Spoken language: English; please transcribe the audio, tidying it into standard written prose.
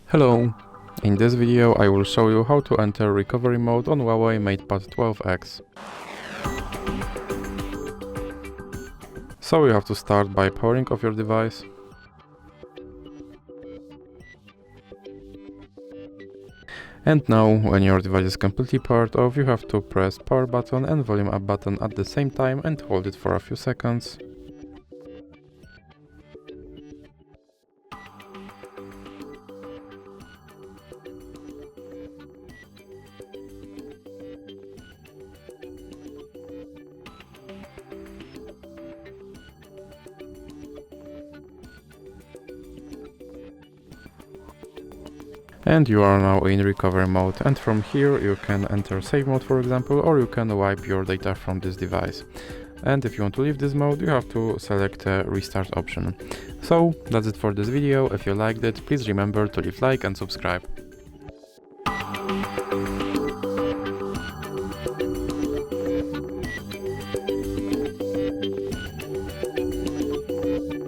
Hello! In this video I will show you how to enter recovery mode on Huawei MatePad 12X. So you have to start by powering off your device. And now, when your device is completely powered off, you have to press power button and volume up button at the same time and hold it for a few seconds. And you are now in recovery mode, and from here you can enter save mode, for example, or you can wipe your data from this device. And if you want to leave this mode, you have to select the restart option. So that's it for this video. If you liked it, please remember to leave like and subscribe.